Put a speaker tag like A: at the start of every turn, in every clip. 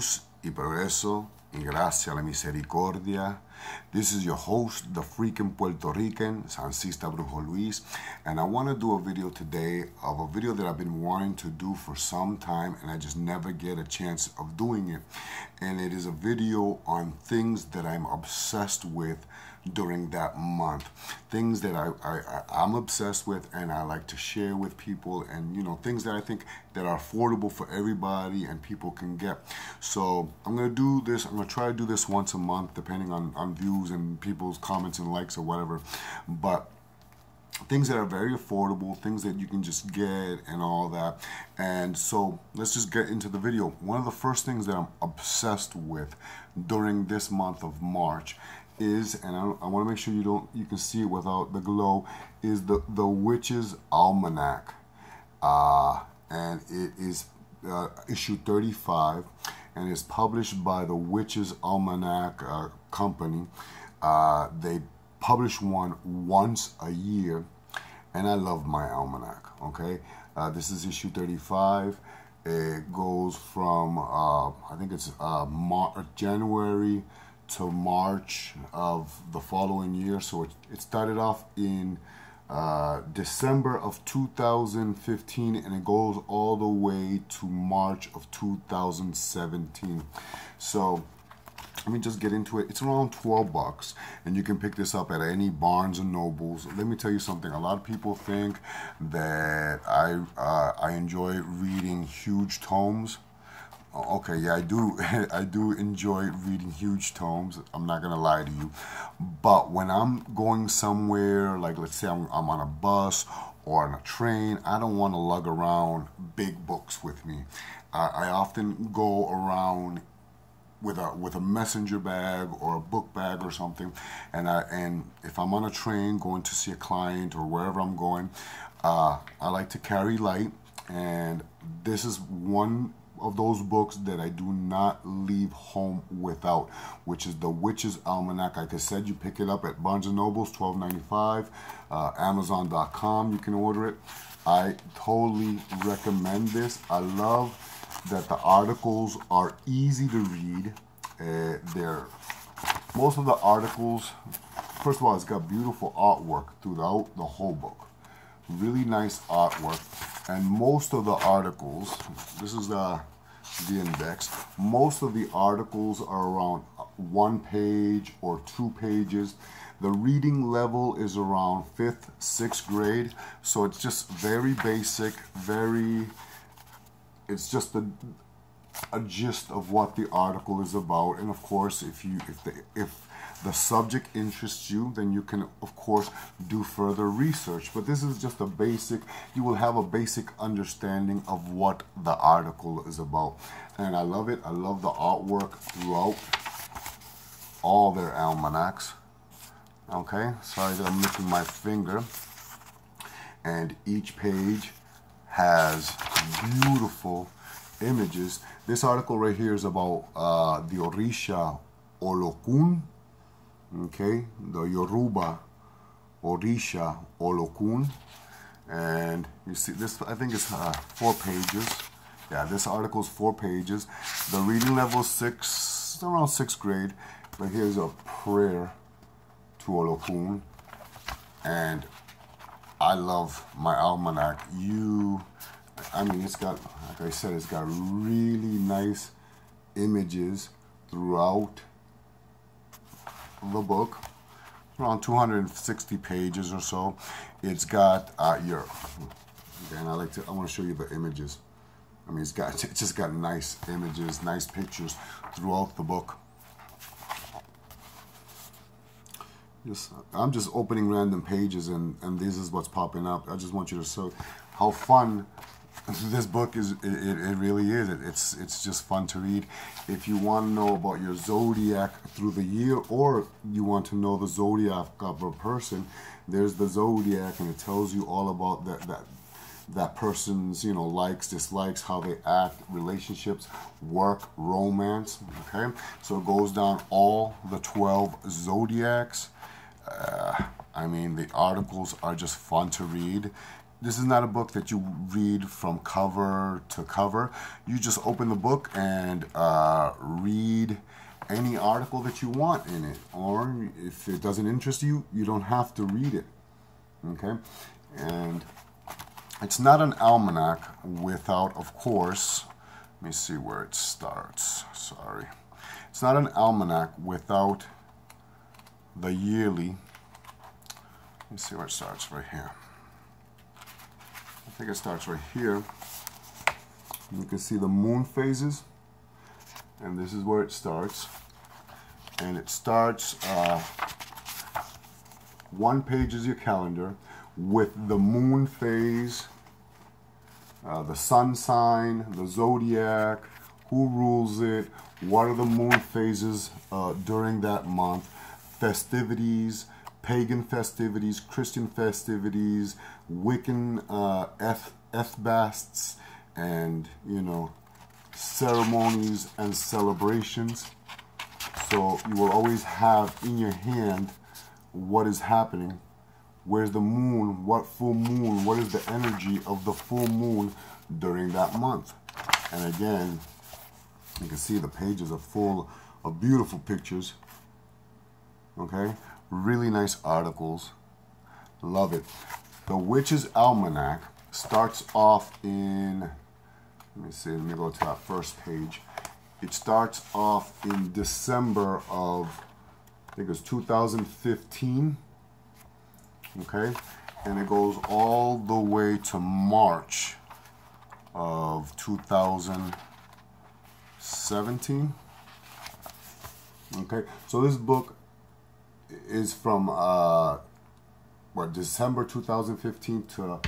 A: luz y progreso y gracia a la misericordia. This is your host, the freaking Puerto Rican, Sancista Brujo Luis, and I want to do a video today of a video that I've been wanting to do for some time, and I just never get a chance of doing it. And it is a video on things that I'm obsessed with during that month, things that I'm obsessed with and I like to share with people, and you know, things that I think that are affordable for everybody and people can get. So I'm gonna do this, I'm gonna try to do this once a month depending on views and people's comments and likes or whatever, but things that are very affordable, things that you can just get and all that. And so let's just get into the video. One of the first things that I'm obsessed with during this month of March is, and I want to make sure you can see it without the glow, is the Witches Almanac, and it is issue 35, and it's published by the Witches Almanac company. They publish one once a year, and I love my almanac. Okay, this is issue 35. It goes from I think it's January to March of the following year. So it started off in December of 2015 and it goes all the way to March of 2017. So let me just get into it. It's around 12 bucks, and you can pick this up at any Barnes and Nobles. Let me tell you something. A lot of people think that I enjoy reading huge tomes. Okay, yeah, I do. I do enjoy reading huge tomes. I'm not gonna lie to you. But when I'm going somewhere, like let's say I'm on a bus or on a train, I don't want to lug around big books with me. I often go around with a messenger bag or a book bag or something, and if I'm on a train going to see a client or wherever I'm going, I like to carry light, and this is one of those books that I do not leave home without, which is the Witches Almanac. Like I said, you pick it up at Barnes & Noble's, $12.95, Amazon.com, you can order it. I totally recommend this. I love that the articles are easy to read. Most of the articles, first of all, it's got beautiful artwork throughout the whole book. Really nice artwork. And most of the articles, this is the index, most of the articles are around 1 page or 2 pages. The reading level is around 5th, 6th grade. So it's just very basic, it's just a gist of what the article is about. And of course, if the subject interests you, then you can of course do further research. But this is just a basic, you will have a basic understanding of what the article is about. And I love it. I love the artwork throughout all their almanacs. Okay, sorry that I'm licking my finger. And each page has beautiful images. This article right here is about the Orisha Olokun, okay, the Yoruba Orisha Olokun, and you see this, I think it's 4 pages. Yeah, this article is 4 pages. The reading level is 6, around 6th grade. But here's a prayer to Olokun, and I love my almanac. I mean, it's got, like I said, it's got really nice images throughout the book. Around 260 pages or so. It's got and I want to show you the images. I mean, it's just got nice images, nice pictures throughout the book. I'm just opening random pages, and this is what's popping up. I just want you to see how fun this book is. It really is. It's just fun to read. If you want to know about your zodiac through the year, or you want to know the zodiac of a person, there's the zodiac, and it tells you all about that person's, you know, likes, dislikes, how they act, relationships, work, romance. Okay, so it goes down all the 12 zodiacs. I mean, the articles are just fun to read. this is not a book that you read from cover to cover. You just open the book and read any article that you want in it. Or if it doesn't interest you, you don't have to read it. Okay? And it's not an almanac without, of course, let me see where it starts. Sorry. It's not an almanac without the yearly. Let me see where it starts, right here. I think it starts right here. You can see the moon phases, and this is where it starts. And it starts, one page is your calendar with the moon phase, the sun sign, the zodiac, who rules it, what are the moon phases during that month, festivities, pagan festivities, Christian festivities, Wiccan ethbasts, and, you know, ceremonies and celebrations. So you will always have in your hand what is happening. Where's the moon? What full moon? What is the energy of the full moon during that month? And again, you can see the pages are full of beautiful pictures. Okay? Really nice articles. Love it. The Witches Almanac starts off in, let me see, let me go to that first page. It starts off in December of, I think it was 2015. Okay, and it goes all the way to March of 2017. Okay, so this book is from December 2015 to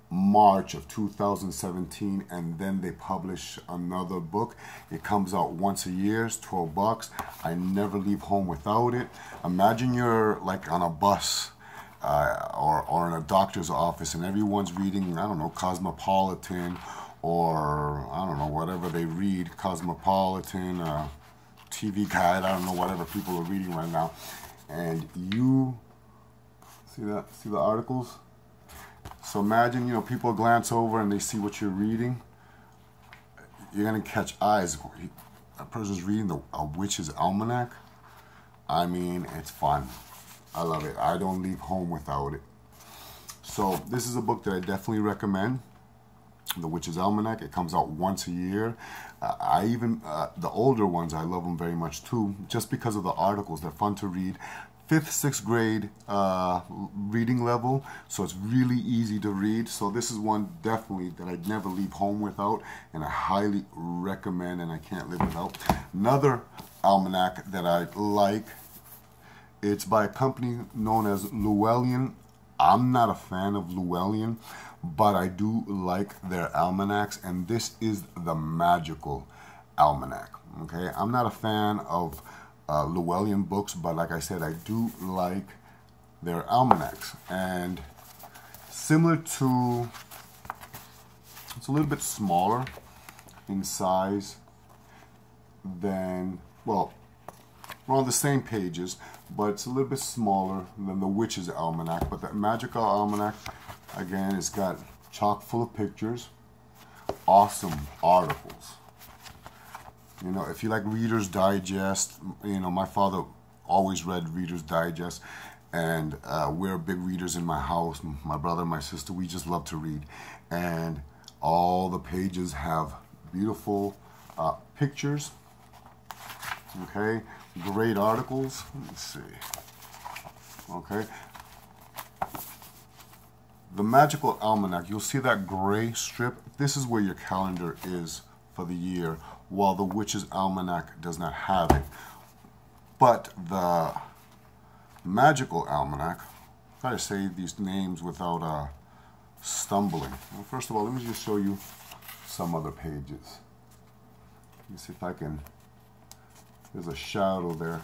A: March of 2017, and then they publish another book. It comes out once a year. It's $12. I never leave home without it. Imagine you're like on a bus or in a doctor's office, and everyone's reading, I don't know, Cosmopolitan, or I don't know, whatever they read, Cosmopolitan, TV Guide, I don't know, whatever people are reading right now, and you see that, see the articles. So imagine, you know, people glance over and they see what you're reading. You're gonna catch eyes. A person's reading a Witches Almanac. I mean, it's fun. I love it. I don't leave home without it. So this is a book that I definitely recommend. The Witches Almanac. It comes out once a year. I even, the older ones, I love them very much too, just because of the articles. They're fun to read. 5th, 6th grade reading level, so it's really easy to read. So this is one definitely that I'd never leave home without, and I highly recommend, and I can't live without. Another almanac that I like, it's by a company known as Lewellynn. I'm not a fan of Lewellynn, but I do like their almanacs, and this is the Magickal Almanac. Okay, I'm not a fan of Lewellynn books, but like I said, I do like their almanacs. And similar to, it's a little bit smaller in size than, well, we're on the same pages, but it's a little bit smaller than the Witches Almanac. But the Magickal Almanac, again, it's got chock full of pictures, awesome articles. You know, if you like Reader's Digest, you know, my father always read Reader's Digest, and we're big readers in my house. My brother and my sister, we just love to read. And all the pages have beautiful pictures, okay? Great articles. Let me see. Okay. The Magickal Almanac, you'll see that gray strip. This is where your calendar is for the year, while the Witches Almanac does not have it. But the Magickal Almanac, try to say these names without stumbling. Well, first of all, let me just show you some other pages. Let me see if I can, there's a shadow there.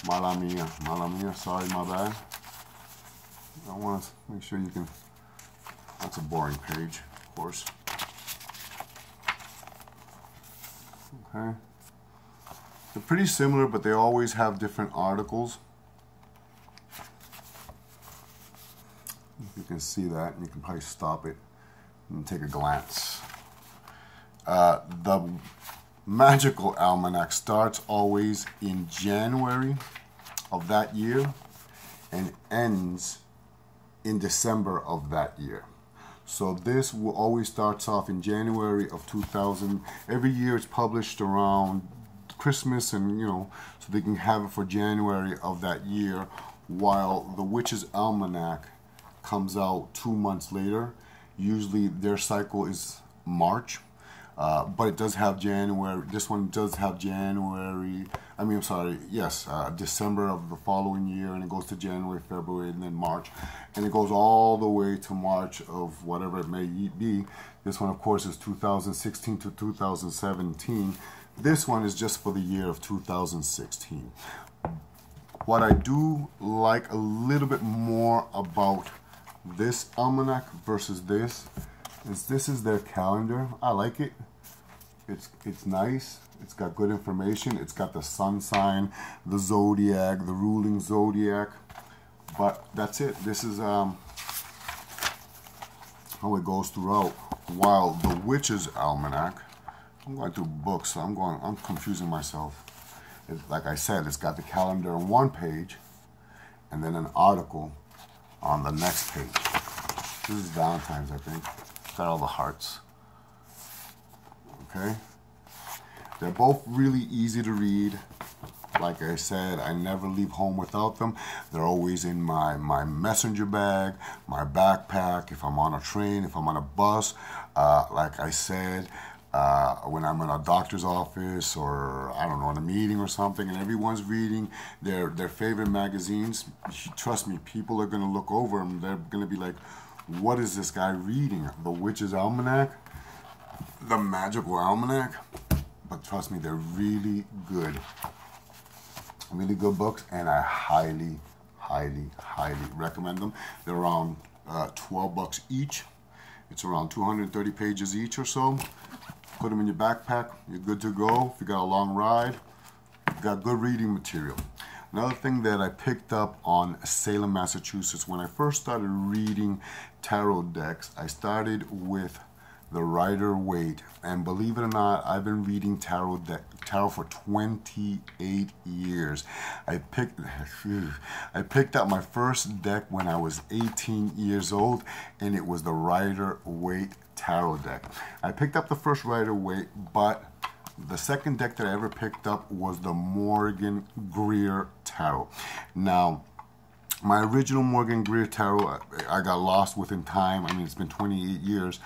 A: Mala mia, sorry, my bad. I want to make sure you can, that's a boring page, of course. Okay. They're pretty similar, but they always have different articles. You can can see that, and you can probably stop it and take a glance. The Magical Almanac starts always in January of that year and ends in December of that year. So this will always starts off in January of 2000. Every year it's published around Christmas, and so they can have it for January of that year, while the Witches Almanac comes out 2 months later. Usually their cycle is March. But it does have January. This one does have January. December of the following year, and it goes to January, February, and then March, and it goes all the way to March of whatever it may be. This one, of course, is 2016 to 2017. This one is just for the year of 2016. What I do like a little bit more about this almanac versus this is their calendar. I like it. It's nice. It's got good information. It's got the sun sign, the zodiac, the ruling zodiac. But that's it. This is how it goes throughout. While the Witches Almanac, I'm going through books, so I'm confusing myself. Like I said, it's got the calendar on one page and then an article on the next page. This is Valentine's, I think. It's got all the hearts. Okay, they're both really easy to read. Like I said, I never leave home without them. They're always in my messenger bag, my backpack, if I'm on a train, if I'm on a bus. Like I said, when I'm in a doctor's office, or I don't know, in a meeting or something, and everyone's reading their favorite magazines, trust me, people are going to look over them. They're going to be like, what is this guy reading? The Witches Almanac? The Magical Almanac? But trust me, they're really good books, and I highly recommend them. They're around 12 bucks each. It's around 230 pages each or so. Put them in your backpack, you're good to go. If you got a long ride, you got good reading material. Another thing that I picked up on Salem, Massachusetts, when I first started reading tarot decks, I started with the Rider-Waite, and believe it or not, I've been reading tarot for 28 years. I picked up my first deck when I was 18 years old, and it was the Rider-Waite tarot deck. I picked up the first Rider-Waite, but the second deck that I ever picked up was the Morgan Greer Tarot. Now, my original Morgan Greer Tarot, I got lost within time. I mean, it's been 28 years.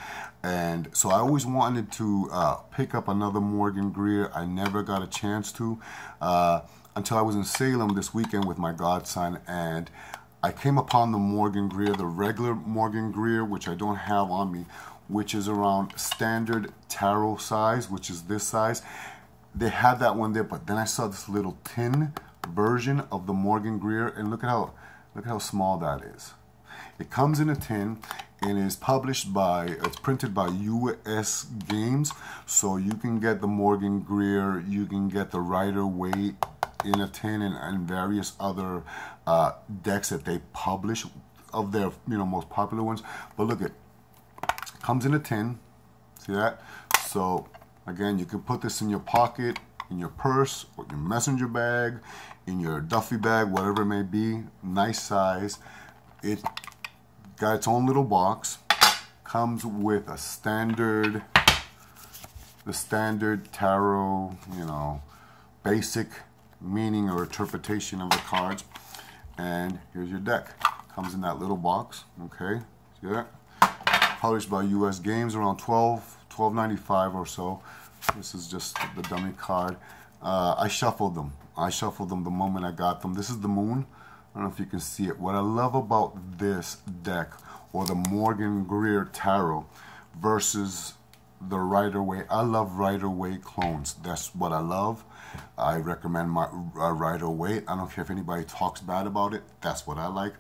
A: And so I always wanted to pick up another Morgan Greer. I never got a chance to until I was in Salem this weekend with my godson. And I came upon the Morgan Greer, the regular Morgan Greer, which I don't have on me, which is around standard tarot size, which is this size. They had that one there, but then I saw this little tin version of the Morgan Greer, and look at how small that is. It comes in a tin and is published by, it's printed by US Games, so you can get the Morgan Greer, you can get the Rider-Waite in a tin, and various other decks that they publish of their most popular ones. But look, it comes in a tin. See that? So again, you can put this in your pocket, in your purse, or your messenger bag, in your Duffy bag, whatever it may be. Nice size. It got its own little box. Comes with a standard, the standard tarot, basic meaning or interpretation of the cards. And here's your deck. Comes in that little box. Okay, see that? Published by US Games, around $12.95 or so. This is just the dummy card. I shuffled them. The moment I got them. This is the moon. I don't know if you can see it. What I love about this deck, or the Morgan Greer Tarot, versus the Rider-Waite. I love Rider-Waite clones. That's what I love. I recommend my Rider-Waite. I don't care if anybody talks bad about it. That's what I like.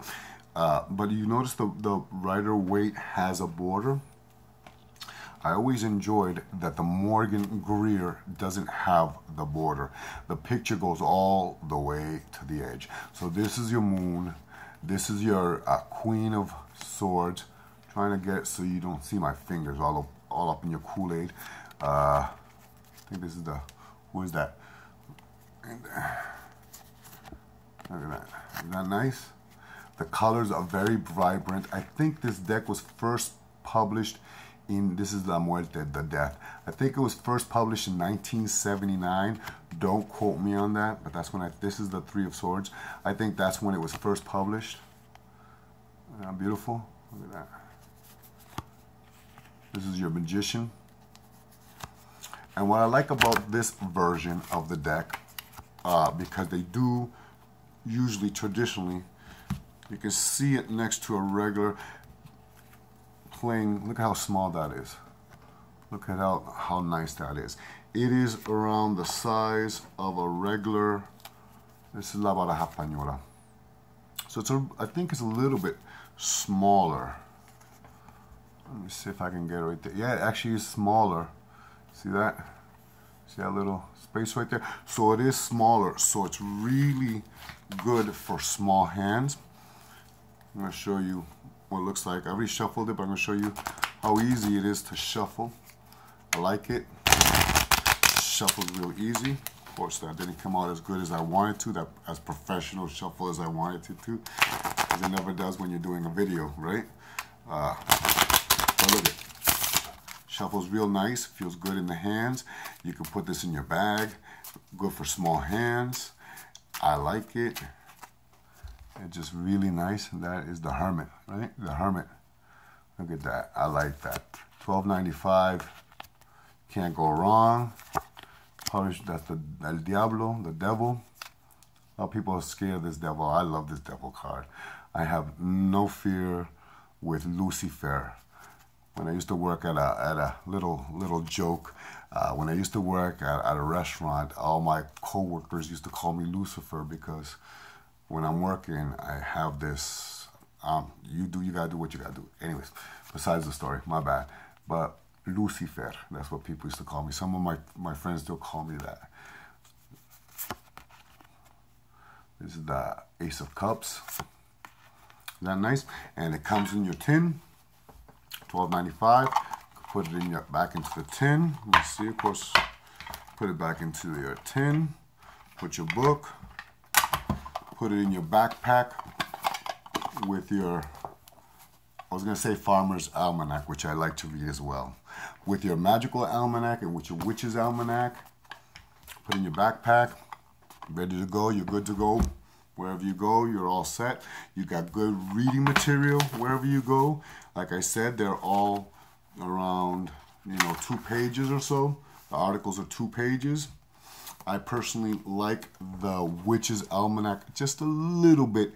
A: But you notice the Rider-Waite has a border. I always enjoyed that the Morgan Greer doesn't have the border. The picture goes all the way to the edge. So this is your moon. This is your Queen of Swords. Trying to get it so you don't see my fingers all up in your Kool-Aid. I think this is the, who is that? And, look at that. Isn't that nice? The colors are very vibrant. I think this deck was first published in, this is La Muerte, the death. I think it was first published in 1979. Don't quote me on that, but that's when this is the Three of Swords. I think that's when it was first published. Isn't that beautiful? Look at that. This is your Magician. And what I like about this version of the deck, because they do usually traditionally, you can see it next to a regular plain. Look at how small that is. Look at how nice that is. It is around the size of a regular, this is La Baraja Española. So it's I think it's a little bit smaller. Let me see if I can get it right there. Yeah, it actually is smaller. See that? See that little space right there? So it is smaller. So it's really good for small hands. I'm going to show you what it looks like. I already shuffled it, but I'm going to show you how easy it is to shuffle. I like it. Shuffles real easy. Of course, that didn't come out as good as I wanted to, that as professional shuffle as I wanted it to, because it never does when you're doing a video, right? But look at it. Shuffles real nice, feels good in the hands. You can put this in your bag. Good for small hands. I like it. It's just really nice. And that is the Hermit, right? The Hermit. Look at that. I like that. $12.95. Can't go wrong. Published, that's the El Diablo, the devil. A lot of people are scared of this devil. I love this devil card. I have no fear with Lucifer. When I used to work at a little joke, when I used to work at a restaurant, all my coworkers used to call me Lucifer, because when I'm working, I have this, you gotta do what you gotta do. Anyways, besides the story, my bad. But Lucifer, that's what people used to call me. Some of my friends still call me that. This is the Ace of Cups. Isn't that nice? And it comes in your tin. $12.95. Put it in back into the tin. Let's see, of course, put it back into your tin. Put your book. Put it in your backpack with your, I was going to say Farmer's Almanac, which I like to read as well. With your Magical Almanac and with your Witches Almanac. Put in your backpack. Ready to go. You're good to go. Wherever you go, you're all set. You got good reading material wherever you go. Like I said, they're all around, 2 pages or so. The articles are 2 pages. I personally like the Witches Almanac just a little bit,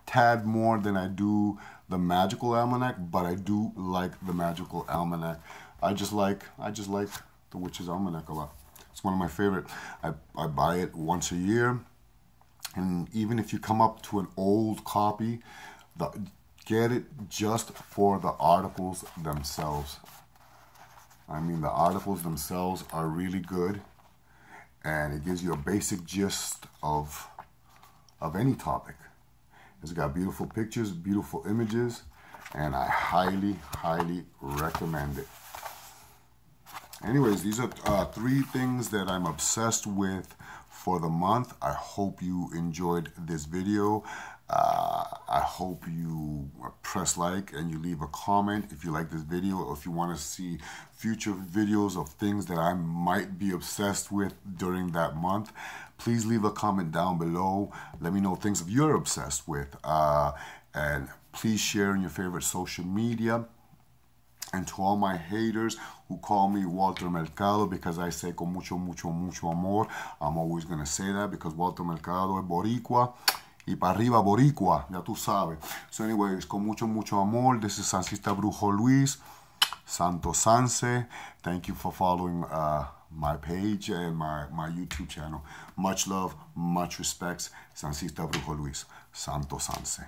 A: tad more than I do the Magical Almanac, but I do like the Magical Almanac. I just like the Witches Almanac a lot. It's one of my favorite. I buy it once a year. And even if you come up to an old copy, get it just for the articles themselves. I mean, the articles themselves are really good, and it gives you a basic gist of any topic. It's got beautiful pictures, beautiful images, and I highly, highly recommend it. Anyways, these are 3 things that I'm obsessed with for the month. I hope you enjoyed this video. I hope you press like and you leave a comment if you like this video, or if you want to see future videos of things that I might be obsessed with during that month. Please leave a comment down below. Let me know things that you're obsessed with. And please share in your favorite social media. And to all my haters who call me Walter Mercado because I say con mucho, mucho, mucho amor, I'm always going to say that because Walter Mercado es boricua. Y para arriba boricua, ya tú sabes. So anyways, con mucho, mucho amor, this is Sancista Brujo Luis, Santo Sanse. Thank you for following my page and my YouTube channel. Much love, much respects. Sancista Brujo Luis, Santo Sanse.